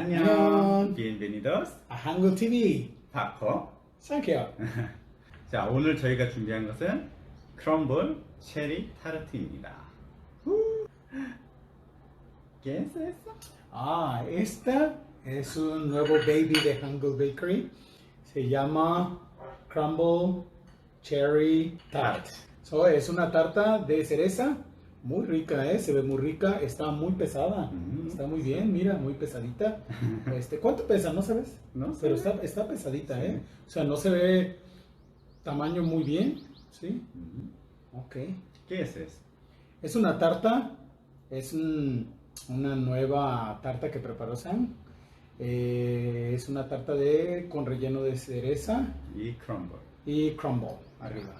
안녕. Bienvenidos. a Hango TV. 파커. Thank you. 자, 오늘 저희가 준비한 것은 크럼블 체리 타르트입니다. ¿Qué es eso? Esta es un nuevo baby de Hango Bakery. Se llama Crumble Cherry Tart. Es una tarta de cereza. Muy rica, se ve muy rica, está muy pesada, está muy bien, mira, muy pesadita. ¿Cuánto pesa? ¿No sabes? No sé. Pero está pesadita, Sí. O sea, no se ve tamaño muy bien, ¿sí? Ok. ¿Qué es eso? Es una tarta, una nueva tarta que preparó Sam. Es una tarta con relleno de cereza Y crumble. y crumble arriba.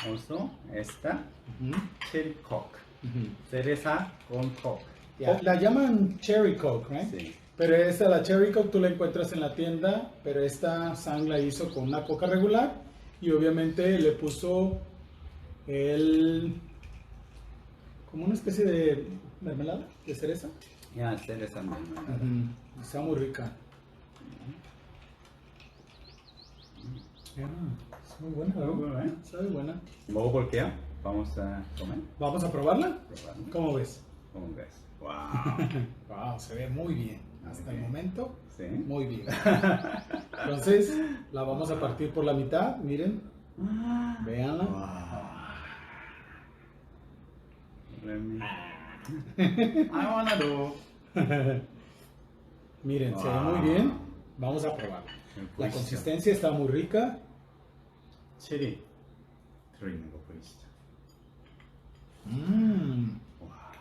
Also, esta Ujú, cherry coke. ujú. Cereza con coke. Ya, la llaman Cherry Coke, ¿right? Sí. Pero la Cherry Coke tú la encuentras en la tienda, pero esta Sam la hizo con una coca regular y obviamente le puso como una especie de mermelada de cereza. Ya, cereza mermelada. Está muy rica. Es muy buena, ¿no? Muy buena. Está muy buena. 먹어볼게요. Vamos a comer. ¿Vamos a probarla? Probarla. ¿Cómo ves? ¿Cómo ves? Wow. Wow, se ve muy bien. Hasta el bien. momento, Sí. muy bien. Entonces, la vamos a partir por la mitad, miren. Véanla. Let me. I wanna do. Miren, se ve muy bien. Vamos a probarla. La consistencia está muy rica. 체리 들어있는 거 보이시죠? 와.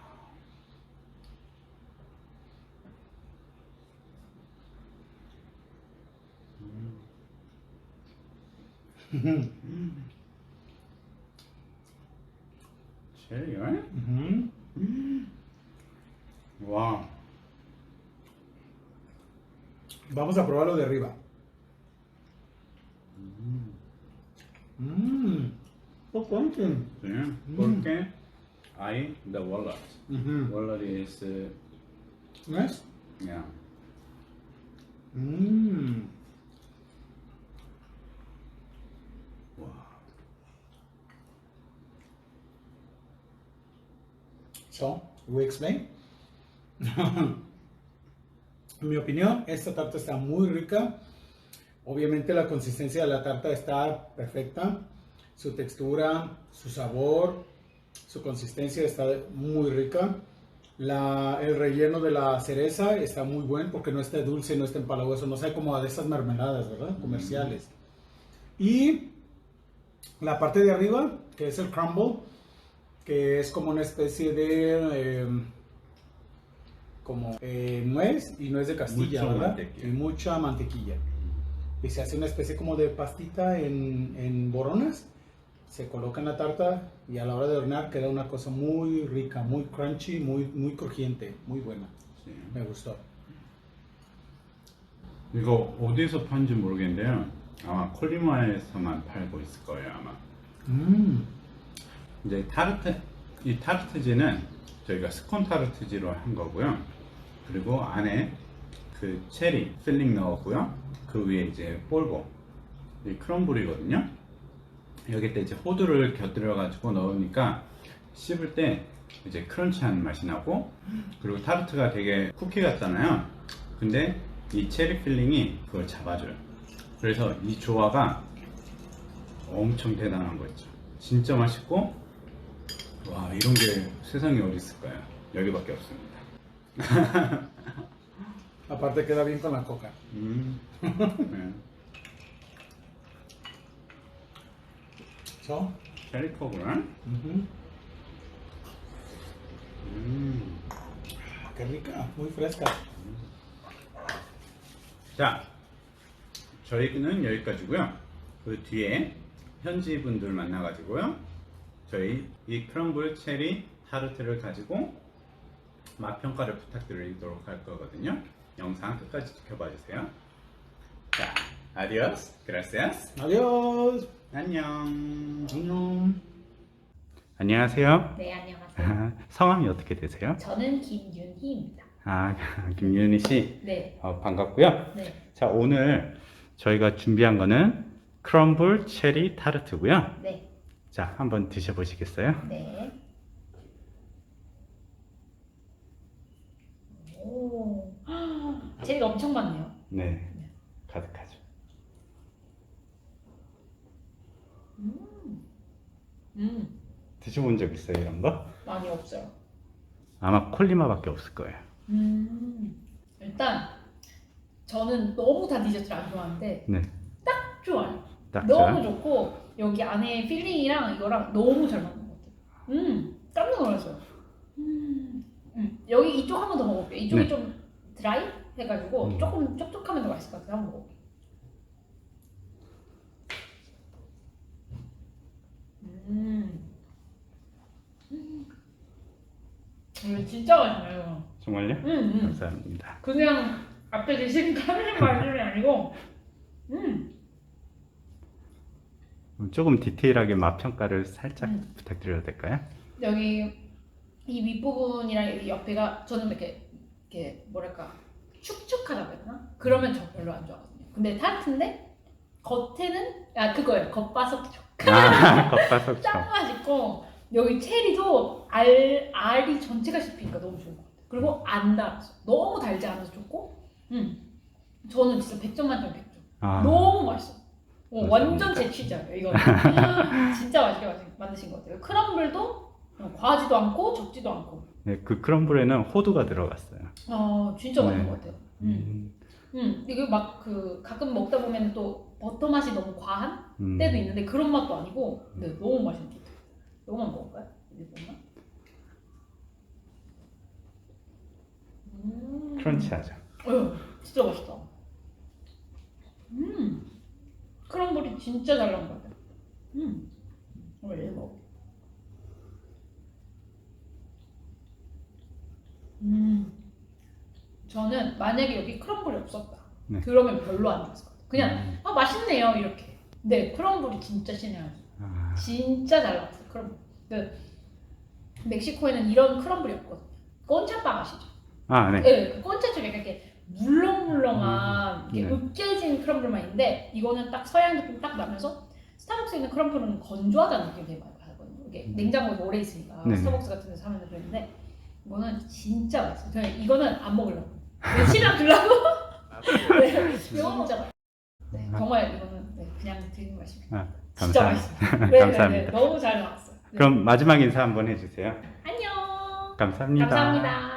체리, 와. Vamos a probarlo de arriba. Potente. Sí, porque hay the walnut. Ujú. Walnut is, ¿Ves? yeah. 와. So, we explain. En mi opinión, esta tarta está muy rica. Obviamente la consistencia de la tarta está perfecta. Su textura, su sabor, su consistencia está muy rica. El relleno de la cereza está muy bueno porque no está dulce, no está empalagoso, no sabe como de esas mermeladas, ¿verdad? Comerciales. Y la parte de arriba, que es el crumble, que es como una especie de nuez y nuez de Castilla, Mucha ¿verdad? mantequilla. Y mucha mantequilla. Y se hace una especie como de pastita en boronas, se coloca en la tarta y a la hora de hornear queda una cosa muy rica, muy crunchy, muy crujiente, muy buena. Sí. Me gustó. 이거 어디서 파는지 모르겠는데요. 아마 콜리마에서만 팔고 있을 거예요, 아마. 이제 이 타르트지는 저희가 스콘 타르트지로 한 거고요. 그리고 안에 그 체리 필링 넣었고요. 그 위에 이제 볼고 이 크럼블이거든요. 여기다 이제 호두를 곁들여 가지고 넣으니까 씹을 때 이제 크런치한 맛이 나고, 그리고 타르트가 되게 쿠키 같잖아요. 근데 이 체리 필링이 그걸 잡아줘요. 그래서 이 조화가 엄청 대단한 거 있죠. 진짜 맛있고, 와, 이런 게 세상에 어디 있을까요? 여기밖에 없습니다. Aparte queda bien con la coca. 네. So, 체리코구나. qué rica, muy fresca. 자, 저희는 여기까지고요. 그 뒤에 현지 분들 만나가지고요. 저희 이 크럼블 체리 타르트를 가지고 맛 평가를 부탁드리도록 할 거거든요. 영상 끝까지 지켜봐 주세요. 자, adiós, gracias. Adiós. 안녕. 안녕. 안녕하세요. 네, 안녕하세요. 성함이 어떻게 되세요? 저는 김윤희입니다. 아, 김윤희 씨. 네. 반갑고요. 네. 자, 오늘 저희가 준비한 거는 크럼블 체리 타르트고요. 네. 자, 한번 드셔보시겠어요? 네. 오. 체리가 엄청 많네요. 네, 가득하죠. 음. 드셔본 적 있어요, 이런 거? 많이 없어요. 아마 콜리마밖에 없을 거예요. 일단 저는 너무 다 디저트를 안 좋아하는데 네, 딱 좋아요. 딱 너무 좋아요. 좋고 여기 안에 필링이랑 이거랑 너무 잘 맞는 것 같아요. 깜짝 놀랐어요. 여기 이쪽 한 번 더 먹어볼게요. 이쪽이 네. 좀 드라이 해가지고 음. 조금 촉촉하면 더 맛있을 것 같아요. 한번 먹어볼게요. 이거 진짜 맛있네요. 정말요? 감사합니다. 그냥 앞에 드신 카레 맛이 아니고, 조금 디테일하게 맛 평가를 살짝 음. 부탁드려도 될까요? 여기 이 윗부분이랑 여기 옆에가 저는 이렇게 뭐랄까 축축하다고 해야 되나? 그러면 저 별로 안 좋아하거든요. 근데 타르트인데 겉에는 그거예요. 겉바속촉. 아, 겉바속촉. 짱 맛있고 여기 체리도 알이 전체가 씹히니까 너무 좋은 것 같아요. 그리고 안 달았어. 너무 달지 않아서 좋고, 저는 진짜 100점 만점 100점. 아, 너무 맛있어. 완전 감사합니다. 제 취지예요. 이거는 진짜 맛있게 만드신 것 같아요. 크럼블도 과하지도 않고 적지도 않고. 네, 그 크럼블에는 호두가 들어갔어요. 진짜 맛있는 네. 것 같아요. 이게 막 가끔 먹다 보면 또 버터 맛이 너무 과한 때도 있는데 그런 맛도 아니고, 네, 너무 맛있는 것 같아요. 이거만 먹을까요? 이제 먹나? 크런치하죠. 진짜 맛있다. 크럼블이 진짜 잘 나온 것 같아요. 원래 먹어. 저는 만약에 여기 크럼블이 없었다. 네. 그러면 별로 안 좋았을 것 같아요. 그냥 맛있네요 이렇게. 근데 크럼블이 진짜 신의 한 수. 아, 진짜 잘 나왔어요 크럼블. 멕시코에는 이런 크럼블이 없거든요. 꼰차빵 아시죠? 아, 네. 네, 그 꼰차처럼 이렇게 물렁물렁한 이렇게 네. 으깨진 크럼블만 있는데 이거는 딱 서양 느낌 딱 나면서 스타벅스에 있는 크럼블은 건조하다는 느낌이 되게 많이 받거든요. 이게 냉장고에 오래 있으니까 네. 스타벅스 같은 데서 사면 그랬는데 이거는 진짜 맛있어요. 저는 이거는 안 먹으려고. 신랑 주려고. 네, 진짜 맛있어요. 네, 정말 이거는 그냥 드리는 맛입니다. 아, 진짜 감사합니다. 맛있어요. 네, 감사합니다. 너무 잘 나왔어요. 네. 그럼 마지막 인사 한번 해주세요. 안녕. 감사합니다. 감사합니다.